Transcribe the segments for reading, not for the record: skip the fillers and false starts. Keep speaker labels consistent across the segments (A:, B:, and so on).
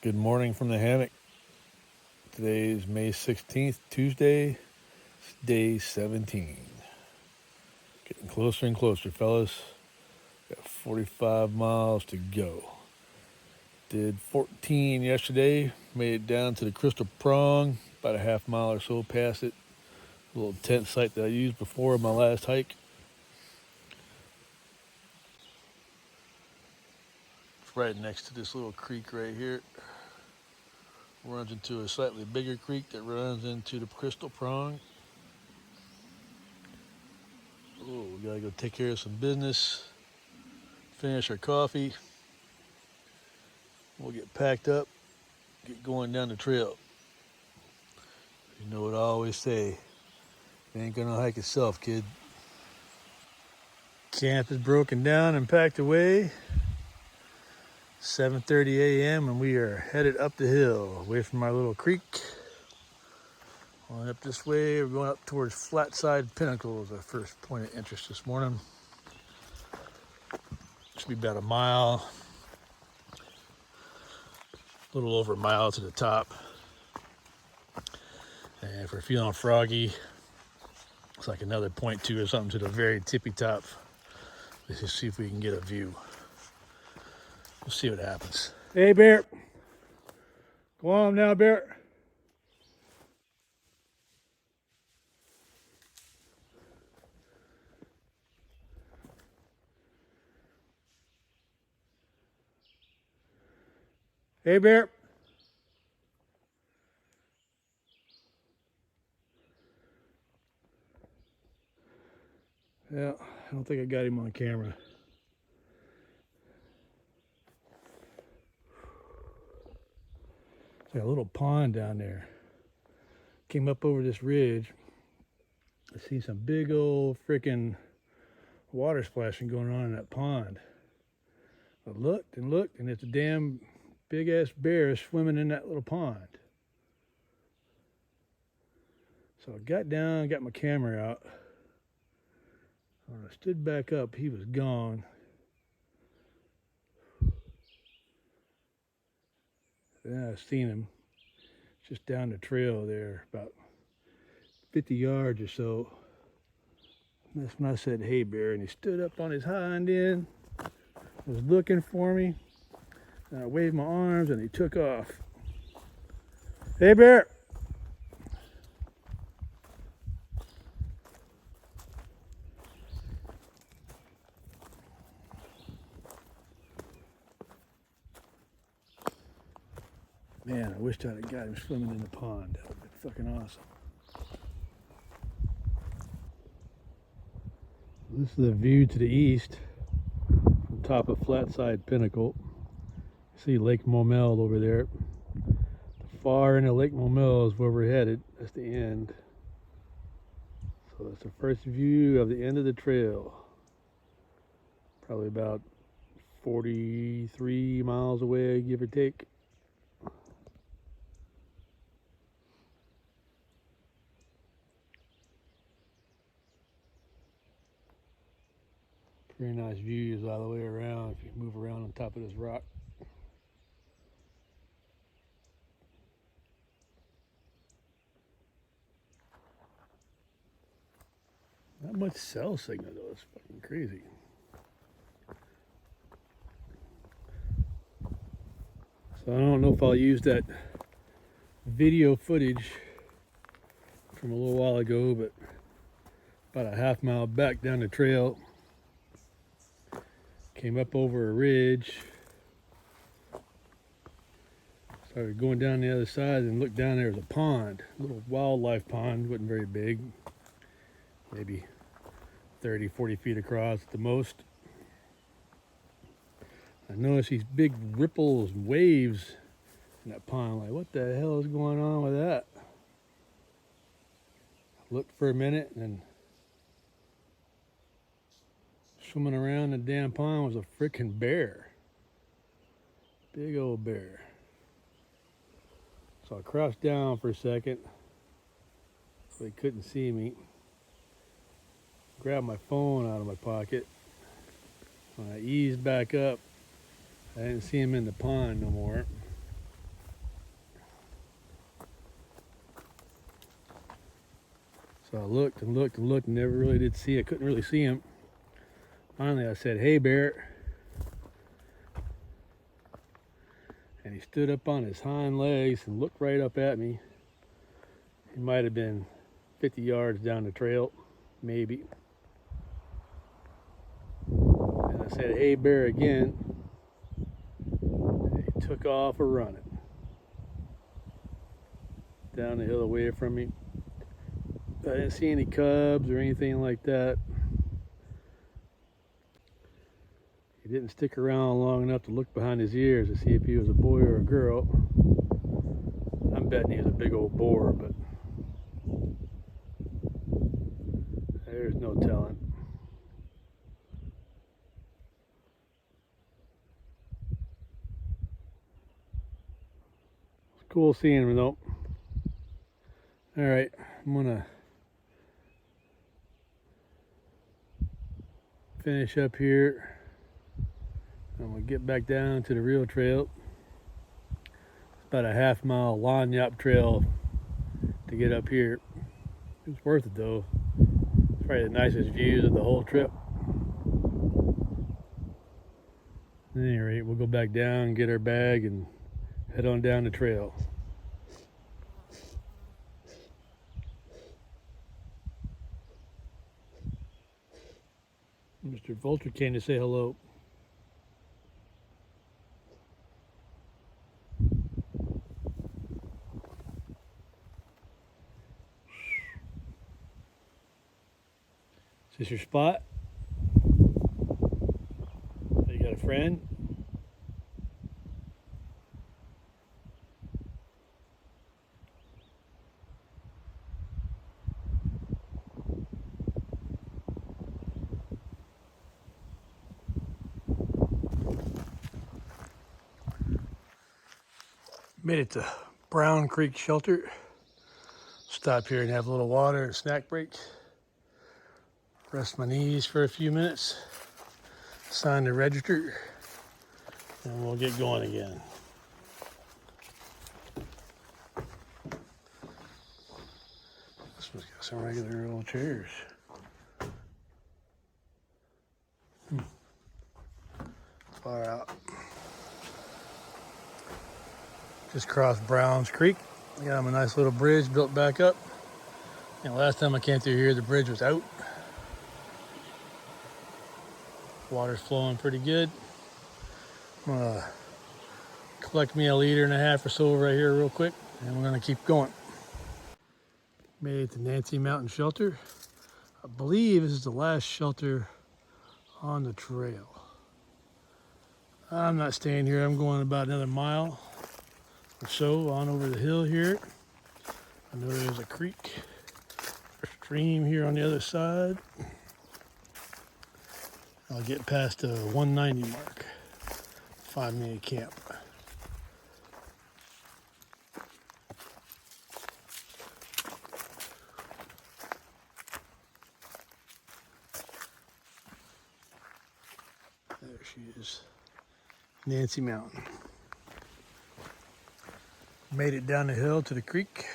A: Good morning from the hammock. Today is May 16th, Tuesday. It's day 17. Getting closer and closer, fellas. Got 45 miles to go. Did 14 yesterday. Made it down to the Crystal Prong, about a half mile or so past it. A little tent site that I used before my last hike. It's right next to this little creek right here. Runs into a slightly bigger creek that runs into the Crystal Prong. Oh, we gotta go take care of some business. Finish our coffee. We'll get packed up, get going down the trail. You know what I always say, it ain't gonna hike itself, kid. Camp is broken down and packed away. 7:30 a.m. and we are headed up the hill, away from our little creek. Going up this way, we're going up towards Flatside Pinnacle as our first point of interest this morning. Should be about a mile, a little over a mile to the top. And if we're feeling froggy, it's like another 0.2 or something to the very tippy top. Let's just see if we can get a view. We'll see what happens. Hey, Bear. Go on now, Bear. Hey, Bear. Yeah, I don't think I got him on camera. There's a little pond down there. Came up over this ridge. I see some big old freaking water splashing going on in that pond. I looked, and it's a damn big ass bear swimming in that little pond. So I got down, got my camera out. When I stood back up, he was gone. Then I seen him just down the trail there, about 50 yards or so. And that's when I said, "Hey, Bear," and he stood up on his hind end, was looking for me, and I waved my arms, and he took off. Hey, Bear. Man, I wished I'd have got him swimming in the pond. That would have been fucking awesome. This is the view to the east from top of Flatside Pinnacle. You see Lake Maumelle over there. The far end of Lake Maumelle is where we're headed. That's the end. So that's the first view of the end of the trail. Probably about 43 miles away, give or take. Very nice views all the way around if you move around on top of this rock. Not much cell signal though, it's fucking crazy. So I don't know if I'll use that video footage from a little while ago, but about a half mile back down the trail, came up over a ridge, started going down the other side and looked down, there was a pond, a little wildlife pond, wasn't very big, maybe 30, 40 feet across at the most. I noticed these big ripples and waves in that pond. Like, what the hell is going on with that? I looked for a minute, and then swimming around the damn pond was a freaking bear. Big old bear. So I crouched down for a second so he couldn't see me. Grabbed my phone out of my pocket. When I eased back up, I didn't see him in the pond no more. So I looked and looked and looked and never really did see it. Couldn't really see him. Finally, I said, "Hey, bear." And he stood up on his hind legs and looked right up at me. He might have been 50 yards down the trail, maybe. And I said, "Hey, bear," again. And he took off a running down the hill away from me. I didn't see any cubs or anything like that. He didn't stick around long enough to look behind his ears to see if he was a boy or a girl. I'm betting he was a big old boar, but there's no telling. It's cool seeing him though. All right, I'm gonna finish up here. I'm gonna get back down to the real trail. It's about a half-mile lanyap trail to get up here. It's worth it though. It's probably the nicest views of the whole trip. At any rate, we'll go back down, get our bag, and head on down the trail. Mr. Vulture came to say hello. Is this your spot? You got a friend? Made it to Brown Creek Shelter. Stop here and have a little water and snack break. Rest my knees for a few minutes. Sign the register. And we'll get going again. This one's got some regular old chairs. Far out. Just crossed Browns Creek. Got a nice little bridge built back up. And last time I came through here, the bridge was out. Water's flowing pretty good. I'm gonna collect me a liter and a half or so right here real quick, and we're gonna keep going. Made it to Nancy Mountain Shelter. I believe this is the last shelter on the trail. I'm not staying here. I'm going about another mile or so on over the hill here. I know there's a creek or stream here on the other side. I'll get past the 190 mark. Find me a camp. There she is, Nancy Mountain. Made it down the hill to the creek.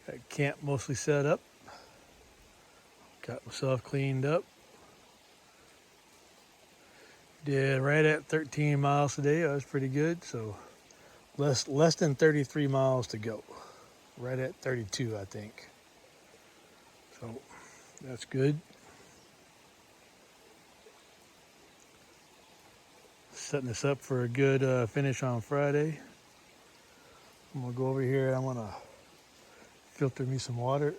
A: Got camp mostly set up. Got myself cleaned up. Did right at 13 miles today. That was pretty good. So less than 33 miles to go. Right at 32, I think. So that's good. Setting us up for a good finish on Friday. I'm gonna go over here and I'm gonna filter me some water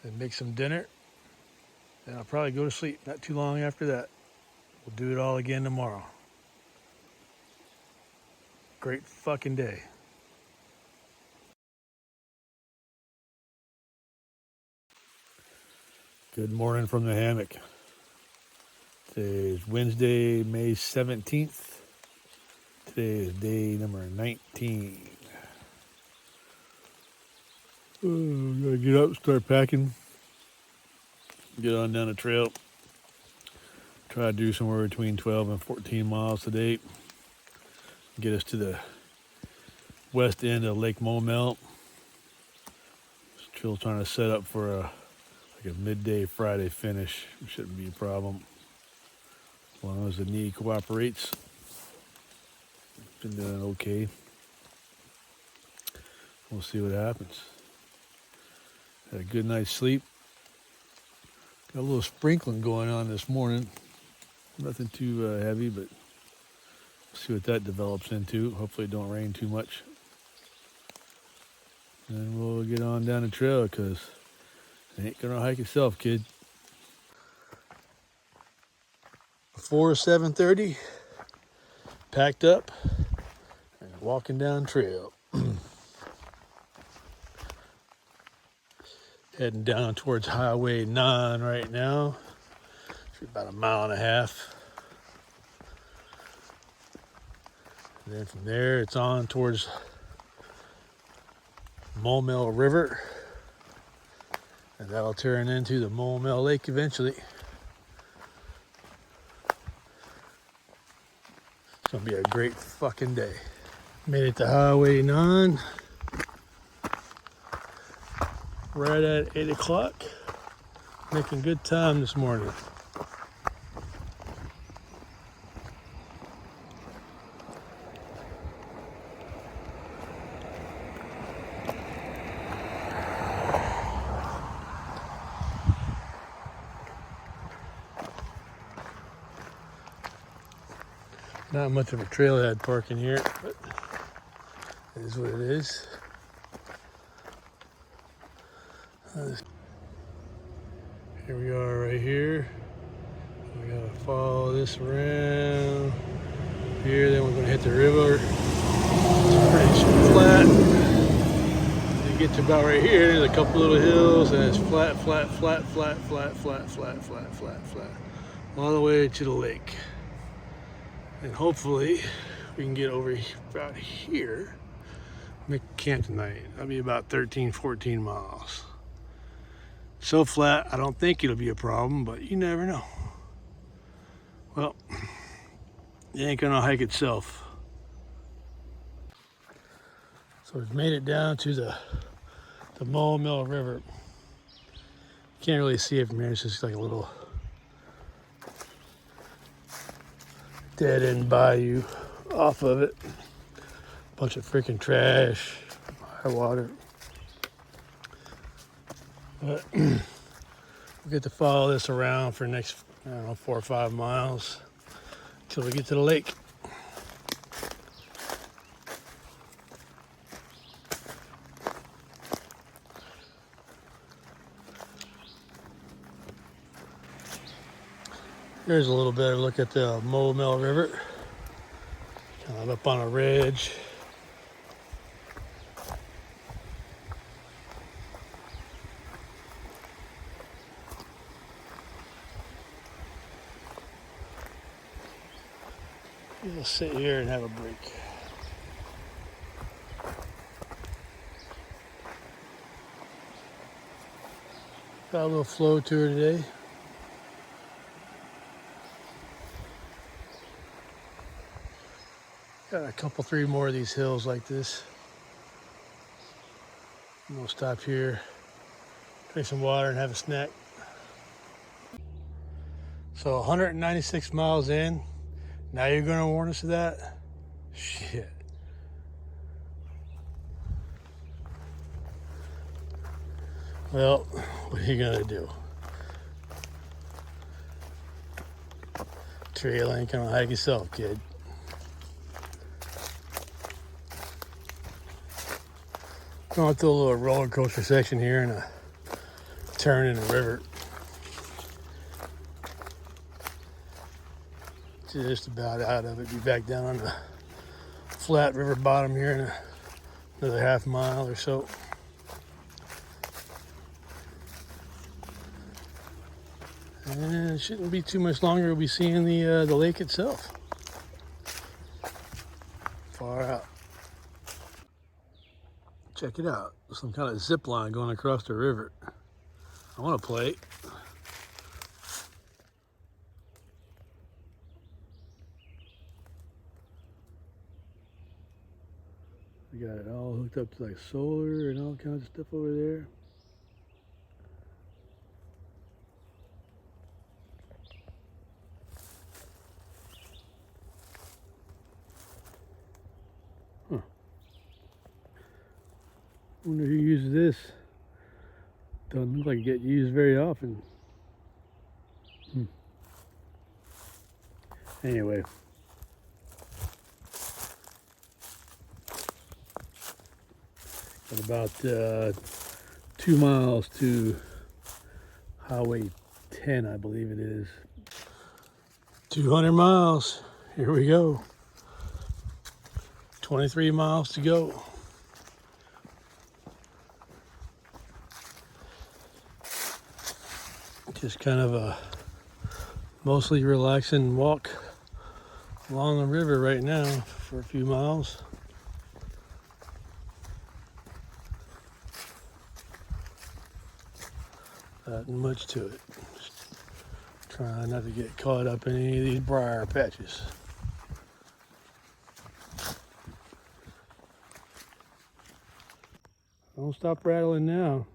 A: and make some dinner. And I'll probably go to sleep not too long after that. We'll do it all again tomorrow. Great fucking day. Good morning from the hammock. Today is Wednesday, May 17th. Today is day number 19. Oh, gotta get up, start packing. Get on down the trail. Try to do somewhere between 12 and 14 miles today. Get us to the west end of Lake Maumelle. This trail's trying to set up for a midday Friday finish. It shouldn't be a problem as long as the knee cooperates. Been doing okay. We'll see what happens. Had a good night's sleep. Got a little sprinkling going on this morning. Nothing too heavy, but we'll see what that develops into. Hopefully it don't rain too much. And we'll get on down the trail because it ain't gonna hike itself, kid. Before 7:30, packed up and walking down trail. Heading down towards Highway 9 right now. It's about a mile and a half. And then from there, it's on towards Maumelle River. And that'll turn into the Maumelle Lake eventually. It's gonna be a great fucking day. Made it to Highway 9. Right at 8 o'clock. Making good time this morning. Not much of a trailhead parking here, but it is what it is. Here we are right here. We gotta follow this around here, then we're gonna hit the river. It's pretty flat. You get to about right here, there's a couple little hills, and it's flat, flat, flat, flat, flat, flat, flat, flat, flat, flat, all the way to the lake. And hopefully we can get over about here, make camp tonight. That'll be about 13, 14 miles. So flat, I don't think it'll be a problem, but you never know. Well, it ain't gonna hike itself. So we've made it down to the Maumelle River. Can't really see it from here, it's just like a little dead end bayou off of it. Bunch of freaking trash, high water. But we'll get to follow this around for the next, I don't know, 4 or 5 miles until we get to the lake. Here's a little better look at the Maumelle River. Kind of up on a ridge. We'll sit here and have a break. Got a little flow to her today. Got a couple, 3 more of these hills like this. And we'll stop here, drink some water, and have a snack. So 196 miles in. Now you're gonna warn us of that? Shit. Well, what are you gonna do? Trail ain't gonna hike yourself, kid. Going through a little roller coaster section here and a turn in the river. Just about out of it. Be back down on the flat river bottom here in another half mile or so. And it shouldn't be too much longer. We'll be seeing the lake itself. Far out. Check it out. Some kind of zip line going across the river. I want to play. We We got it all hooked up to like solar and all kinds of stuff over there. Huh. Wonder who uses this. Doesn't look like it gets used very often. Anyway. Got about 2 miles to Highway 10, I believe it is. 200 miles. Here we go. 23 miles to go. Just kind of a mostly relaxing walk along the river right now for a few miles. Not much to it. Just trying not to get caught up in any of these briar patches. Don't stop rattling now.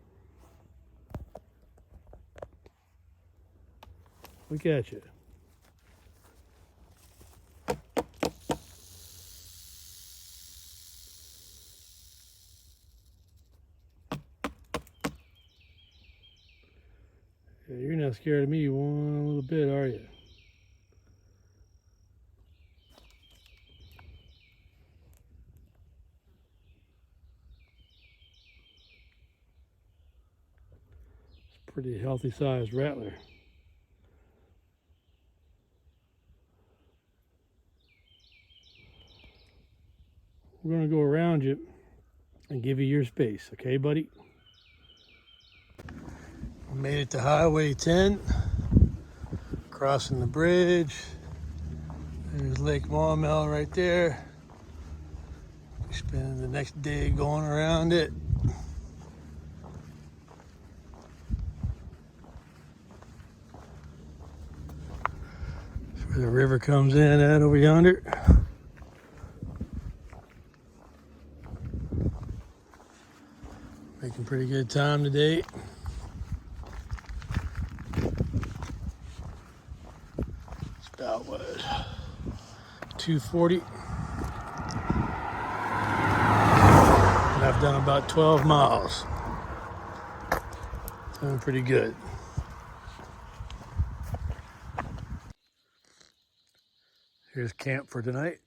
A: Look at you. Yeah, you're not scared of me one little bit, are you? It's a pretty healthy sized rattler. We're gonna go around you and give you your space, okay, buddy? We made it to Highway 10, crossing the bridge. There's Lake Maumelle right there. We spend the next day going around it. That's where the river comes in at over yonder. Making pretty good time today. It's about what, 2:40. And I've done about 12 miles. Doing pretty good. Here's camp for tonight.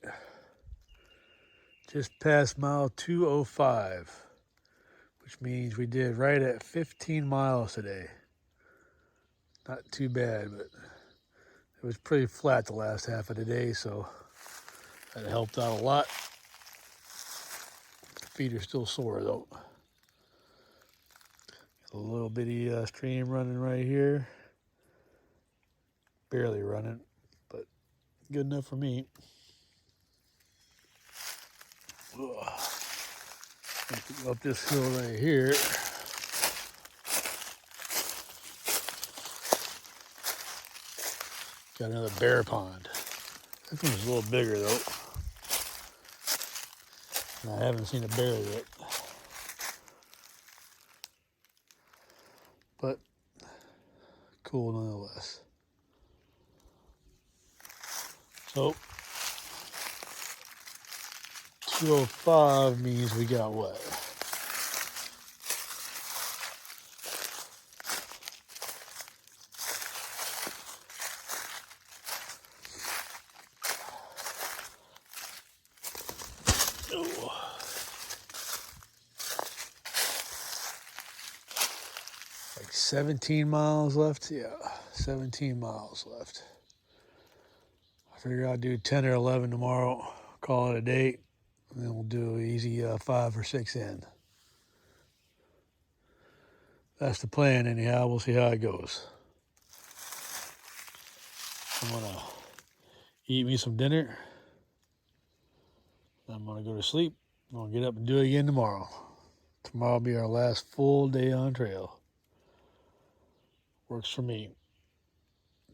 A: Just past mile 205, which means we did right at 15 miles today. Not too bad, but it was pretty flat the last half of the day, so that helped out a lot. Feet are still sore though. Got a little bitty stream running right here. Barely running, but good enough for me. Up this hill right here. Got another bear pond. This one's a little bigger though. I haven't seen a bear yet. But cool nonetheless. So 205 means we got what? Like 17 miles left? Yeah, 17 miles left. I figure I'll do 10 or 11 tomorrow, call it a day, and then we'll do an easy 5 or 6 in. That's the plan anyhow. We'll see how it goes. I'm going to eat me some dinner. I'm going to go to sleep. I'm going to get up and do it again tomorrow. Tomorrow will be our last full day on trail. Works for me.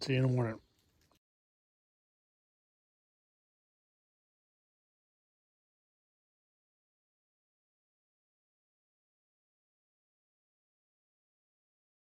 A: See you in the morning.